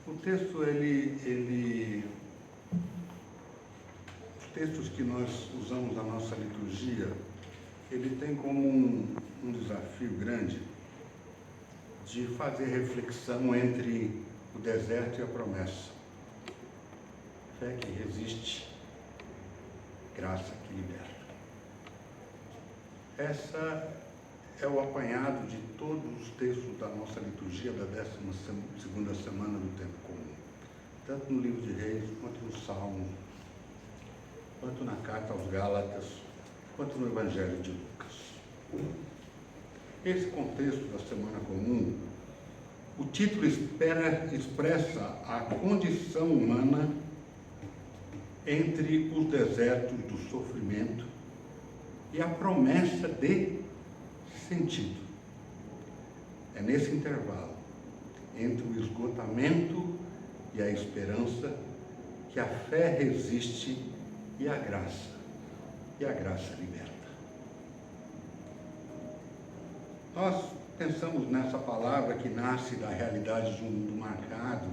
O texto, os textos que nós usamos na nossa liturgia, ele tem como um desafio grande de fazer reflexão entre o deserto e a promessa. Fé que resiste, graça que liberta. Essa é o apanhado de todos os textos da nossa liturgia da 12ª semana do Tempo Comum, tanto no livro de Reis, quanto no Salmo, quanto na carta aos Gálatas, quanto no Evangelho de Lucas. Esse contexto da Semana Comum, o título expressa a condição humana entre os desertos do sofrimento e a promessa de sentido. É nesse intervalo, entre o esgotamento e a esperança, que a fé resiste e a graça liberta. Nós pensamos nessa palavra que nasce da realidade de um mundo marcado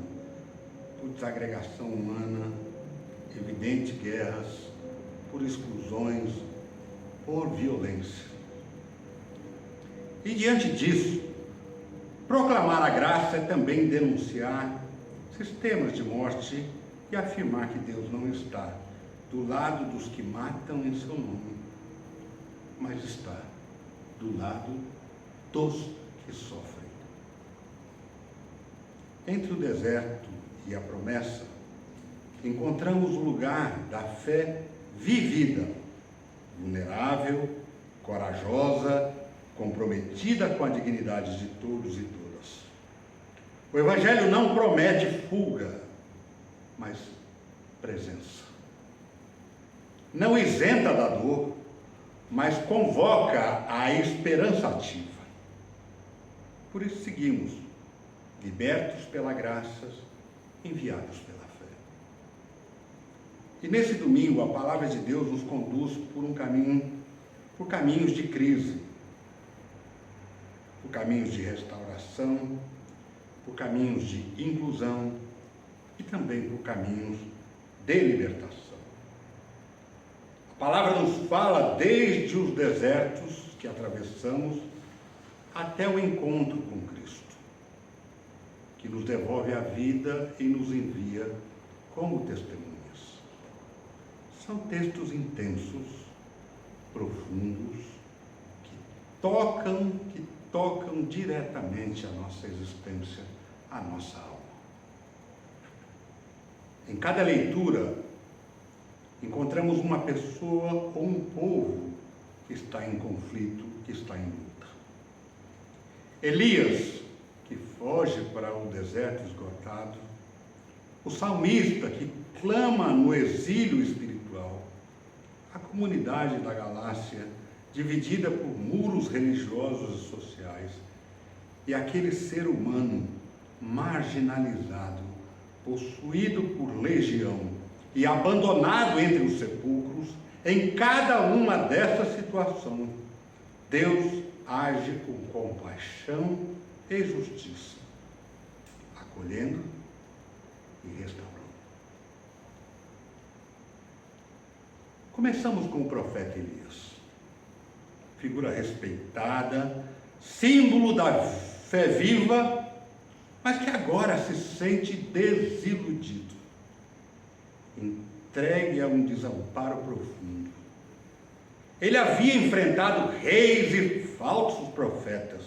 por desagregação humana, evidentes guerras, por exclusões, por violência. E diante disso, proclamar a graça é também denunciar sistemas de morte e afirmar que Deus não está do lado dos que matam em seu nome, mas está do lado dos que sofrem. Entre o deserto e a promessa, encontramos o lugar da fé vivida, vulnerável, corajosa, comprometida com a dignidade de todos e todas. O Evangelho não promete fuga, mas presença. Não isenta da dor, mas convoca a esperança ativa. Por isso seguimos, libertos pela graça, enviados pela fé. E nesse domingo a palavra de Deus nos conduz por caminhos de crise, por caminhos de restauração, por caminhos de inclusão e também por caminhos de libertação. A palavra nos fala desde os desertos que atravessamos até o encontro com Cristo, que nos devolve a vida e nos envia como testemunhas. São textos intensos, profundos, que tocam diretamente a nossa existência, a nossa alma. Em cada leitura, encontramos uma pessoa ou um povo que está em conflito, que está em luta. Elias, que foge para o deserto esgotado, o salmista, que clama no exílio espiritual, a comunidade da Galácia, dividida por muros religiosos e sociais, e aquele ser humano marginalizado, possuído por legião e abandonado entre os sepulcros. Em cada uma dessas situações, Deus age com compaixão e justiça, acolhendo e restaurando. Começamos com o profeta Elias, figura respeitada, símbolo da fé viva, mas que agora se sente desiludido, entregue a um desamparo profundo. Ele havia enfrentado reis e falsos profetas,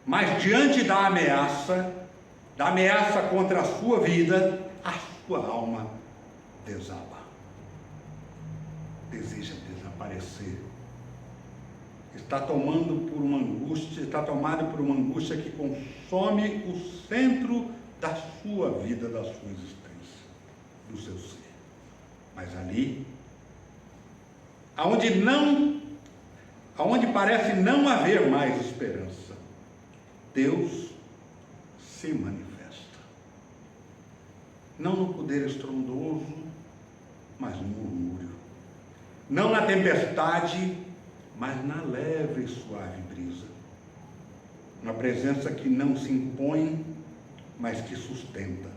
mas diante da ameaça contra a sua vida, a sua alma desaba. Deseja desaparecer. Está tomado por uma angústia que consome o centro da sua vida, da sua existência, do seu ser. Mas ali, aonde parece não haver mais esperança, Deus se manifesta. Não no poder estrondoso, mas no murmúrio. Não na tempestade, mas na leve e suave brisa. Uma presença que não se impõe, mas que sustenta.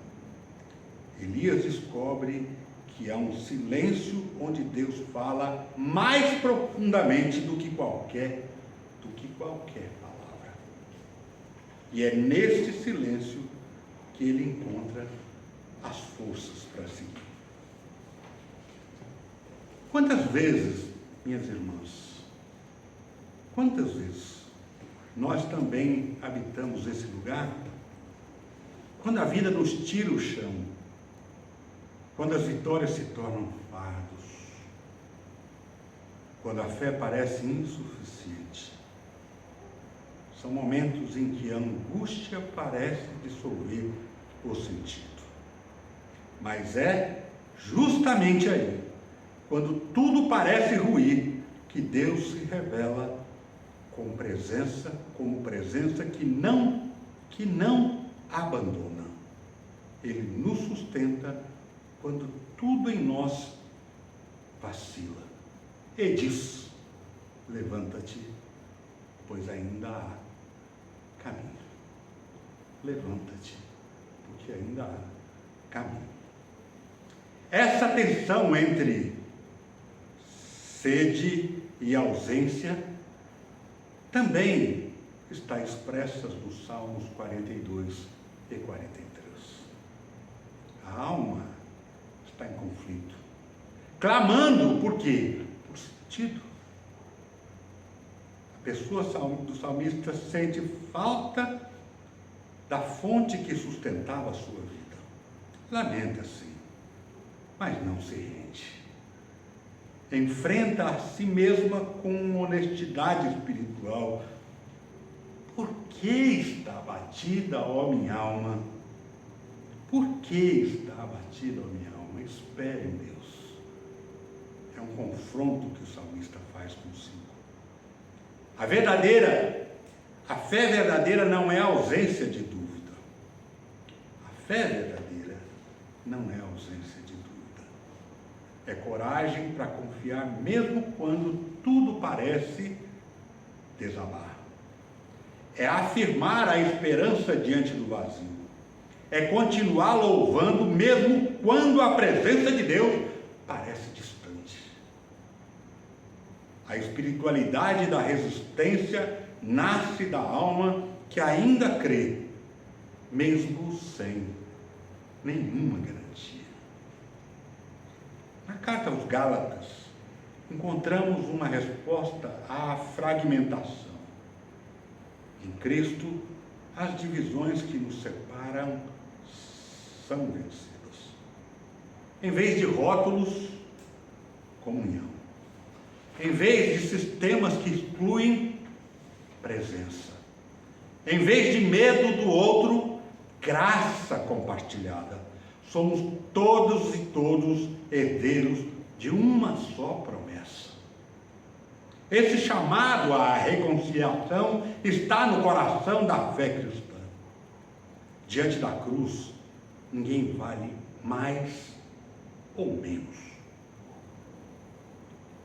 Elias descobre que há um silêncio onde Deus fala mais profundamente do que qualquer palavra. E é neste silêncio que ele encontra as forças para seguir. Quantas vezes, minhas irmãs, quantas vezes nós também habitamos esse lugar? Quando a vida nos tira o chão, quando as vitórias se tornam fardos, quando a fé parece insuficiente, são momentos em que a angústia parece dissolver o sentido. Mas é justamente aí, quando tudo parece ruir, que Deus se revela como presença que não abandona. Ele nos sustenta quando tudo em nós vacila. E diz: levanta-te, pois ainda há caminho. Levanta-te, porque ainda há caminho. Essa tensão entre sede e ausência também está expressa nos Salmos 42 e 43. A alma está em conflito, clamando. Por quê? Por sentido. A pessoa do salmista sente falta da fonte que sustentava a sua vida. Lamenta, sim, mas não se rende. Enfrenta a si mesma com honestidade espiritual. Por que está abatida, ó minha alma? Por que está abatida, ó minha alma? Espere em Deus. É um confronto que o salmista faz consigo. A fé verdadeira não é ausência de dúvida. A fé verdadeira não é ausência de dúvida. É coragem para confiar mesmo quando tudo parece desabar. É afirmar a esperança diante do vazio. É continuar louvando mesmo quando a presença de Deus parece distante. A espiritualidade da resistência nasce da alma que ainda crê, mesmo sem nenhuma garantia. Na carta aos Gálatas, encontramos uma resposta à fragmentação. Em Cristo, as divisões que nos separam são vencidas. Em vez de rótulos, comunhão. Em vez de sistemas que excluem, presença. Em vez de medo do outro, graça compartilhada. Somos todos e todos herdeiros de uma só promessa. Esse chamado à reconciliação está no coração da fé cristã. Diante da cruz, ninguém vale mais ou menos.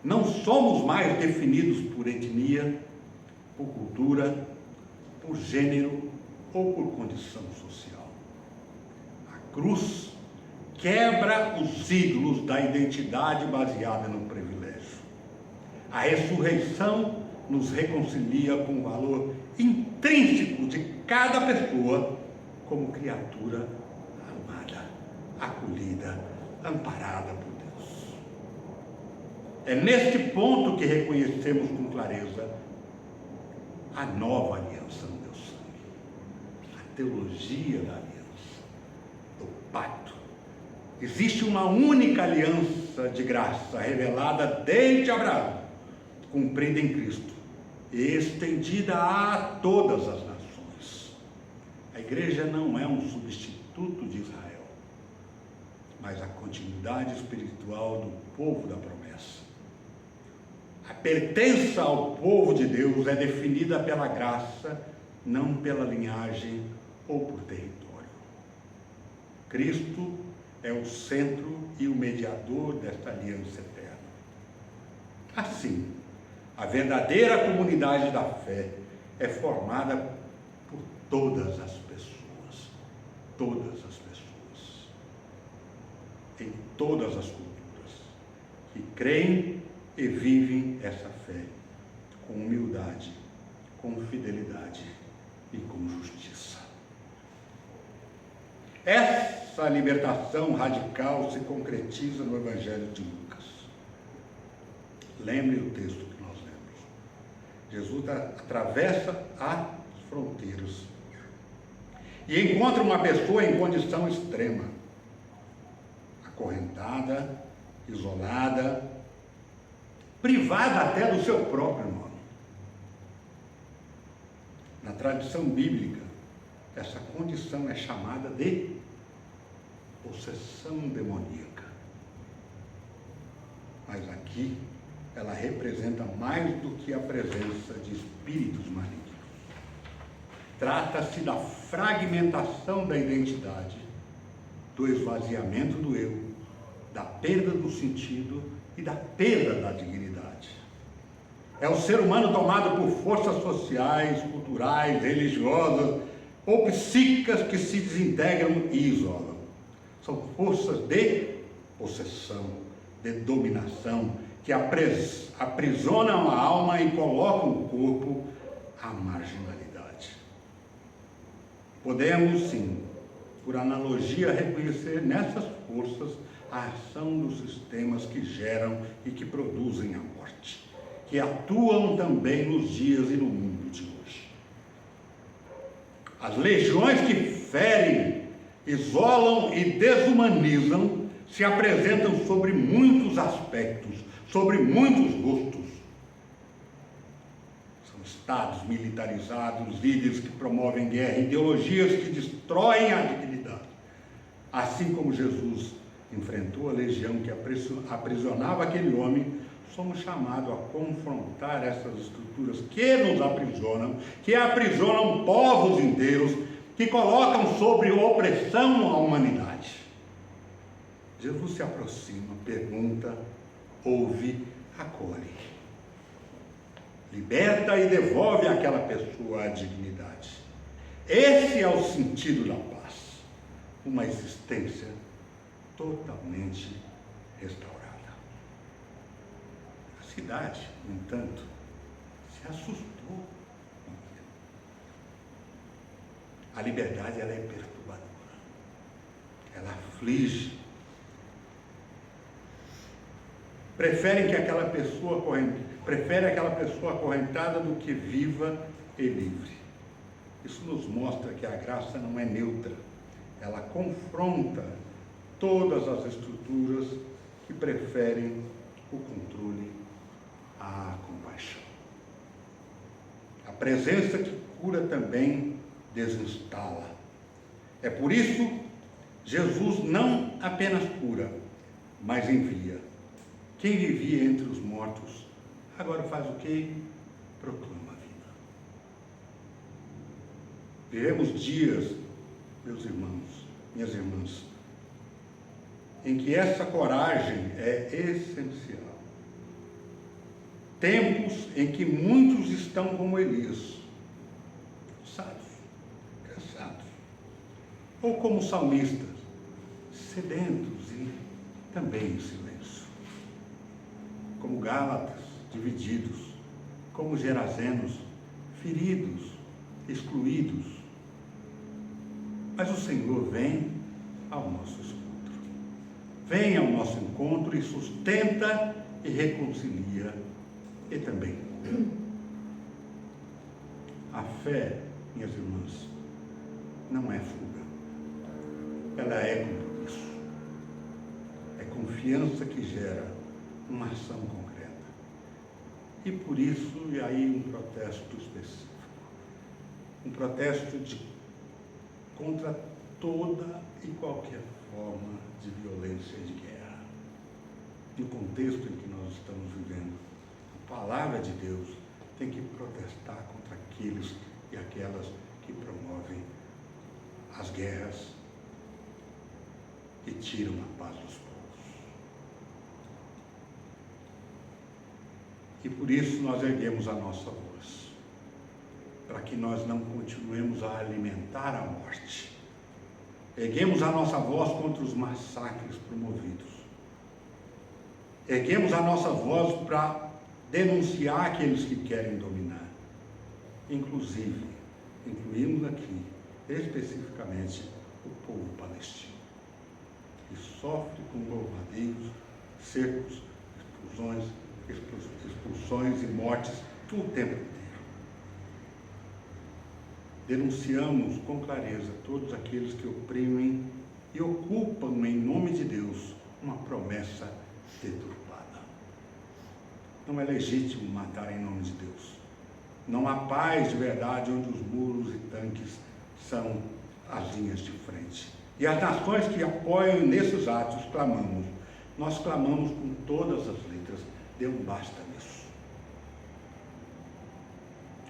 Não somos mais definidos por etnia, por cultura, por gênero ou por condição social. A cruz quebra os ídolos da identidade baseada no privilégio. A ressurreição nos reconcilia com o valor intrínseco de cada pessoa como criatura amada, acolhida, amparada por Deus. É neste ponto que reconhecemos com clareza a nova aliança no meu sangue, a teologia da aliança, do pacto. Existe uma única aliança de graça revelada desde Abraão, cumprida em Cristo e estendida a todas as nações. A igreja não é um substituto de Israel, mas a continuidade espiritual do povo da promessa. A pertença ao povo de Deus é definida pela graça, não pela linhagem ou por território. Cristo é o centro e o mediador desta aliança eterna. Assim, a verdadeira comunidade da fé é formada por todas as pessoas, todas as pessoas, em todas as culturas, que creem e vivem essa fé com humildade, com fidelidade e com justiça. Essa libertação radical se concretiza no Evangelho de Lucas. Lembre o texto que nós lemos. Jesus atravessa as fronteiras e encontra uma pessoa em condição extrema, acorrentada, isolada, privada até do seu próprio nome. Na tradição bíblica, essa condição é chamada de possessão demoníaca. Mas aqui, ela representa mais do que a presença de espíritos malignos. Trata-se da fragmentação da identidade, do esvaziamento do eu, da perda do sentido e da perda da dignidade. É o ser humano tomado por forças sociais, culturais, religiosas ou psíquicas que se desintegram e isolam. São forças de possessão, de dominação, que aprisionam a alma e colocam o corpo à marginalidade. Podemos, sim, por analogia, reconhecer nessas forças a ação dos sistemas que geram e que produzem a morte, que atuam também nos dias e no mundo de hoje. As legiões que ferem, isolam e desumanizam se apresentam sobre muitos aspectos, sobre muitos rostos. São estados militarizados, líderes que promovem guerra, ideologias que destroem a dignidade. Assim como Jesus enfrentou a legião que aprisionava aquele homem, somos chamados a confrontar essas estruturas que nos aprisionam, que aprisionam povos inteiros, que colocam sobre opressão a humanidade. Jesus se aproxima, pergunta, ouve, acolhe. Liberta e devolve àquela pessoa a dignidade. Esse é o sentido da paz. Uma existência totalmente restaurada. A cidade, no entanto, se assustou. A liberdade, ela é perturbadora. Ela aflige. Prefere aquela pessoa acorrentada do que viva e livre. Isso nos mostra que a graça não é neutra. Ela confronta todas as estruturas que preferem o controle à compaixão. A presença que cura também desinstala. É por isso Jesus não apenas cura, mas envia. Quem vivia entre os mortos, agora faz o quê? Proclama a vida. Vivemos dias, meus irmãos, minhas irmãs, em que essa coragem é essencial. Tempos em que muitos estão como Elias, cansados, ou como salmistas, sedentos e também em silêncio. Como Gálatas, divididos, como Gerazenos, feridos, excluídos. Mas o Senhor vem ao nosso encontro. Vem ao nosso encontro e sustenta e reconcilia e também cura. A fé, minhas irmãs, não é fuga. Ela é compromisso. É confiança que gera uma ação concreta. E por isso, e aí um protesto específico. Um protesto contra toda e qualquer forma de violência e de guerra. No contexto em que nós estamos vivendo, a palavra de Deus tem que protestar contra aqueles e aquelas que promovem as guerras e tiram a paz dos povos. E por isso nós erguemos a nossa voz, para que nós não continuemos a alimentar a morte, Erguemos a nossa voz contra os massacres promovidos. Erguemos a nossa voz para denunciar aqueles que querem dominar. Incluímos aqui, especificamente, o povo palestino, que sofre com bombardeios, cercos, expulsões e mortes o tempo inteiro. Denunciamos com clareza todos aqueles que oprimem e ocupam em nome de Deus uma promessa deturpada. Não é legítimo matar em nome de Deus. Não há paz de verdade onde os muros e tanques são as linhas de frente. E as nações que apoiam nesses atos clamamos. Nós clamamos com todas as letras, dê um basta nisso.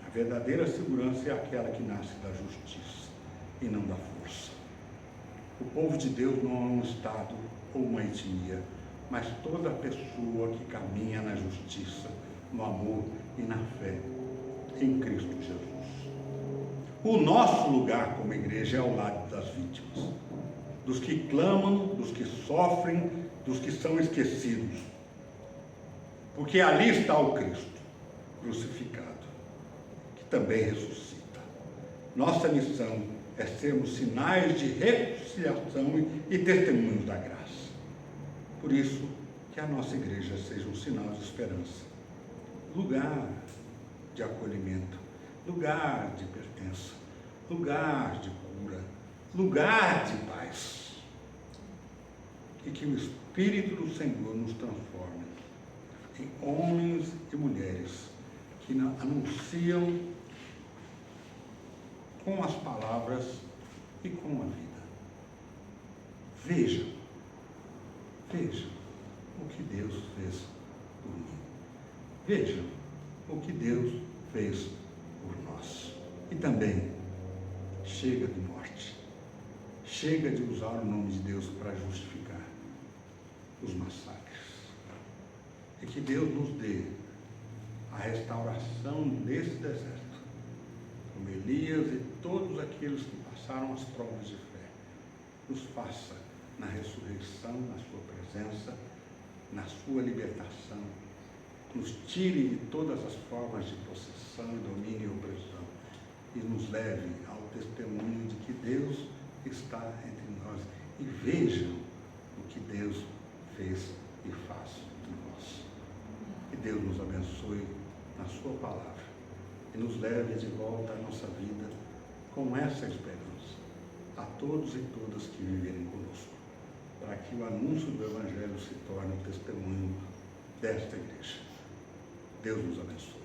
A verdadeira segurança é aquela que nasce da justiça e não da força. O povo de Deus não é um estado ou uma etnia, mas toda pessoa que caminha na justiça, no amor e na fé em Cristo Jesus. O nosso lugar como igreja é ao lado das vítimas, dos que clamam, dos que sofrem, dos que são esquecidos. Porque ali está o Cristo crucificado, que também ressuscita. Nossa missão é sermos sinais de reconciliação e testemunhos da graça. Por isso, que a nossa igreja seja um sinal de esperança, lugar de acolhimento, lugar de pertença, lugar de cura, lugar de paz. E que o Espírito do Senhor nos transforme em homens e mulheres que anunciam com as palavras e com a vida. Vejam o que Deus fez por mim. Vejam o que Deus fez por nós. E também, chega de morte. Chega de usar o nome de Deus para justificar os massacres. E que Deus nos dê a restauração desse deserto, como Elias e todos aqueles que passaram as provas de fé. Nos faça na ressurreição, na sua presença, na sua libertação. Nos tire de todas as formas de possessão, domínio e opressão. E nos leve ao testemunho de que Deus está entre nós. E vejam o que Deus fez e faz em nós. Que Deus nos abençoe na sua palavra. E nos leve de volta à nossa vida com essa esperança. A todos e todas que viverem conosco. Para que o anúncio do Evangelho se torne o testemunho desta igreja. Deus nos abençoe.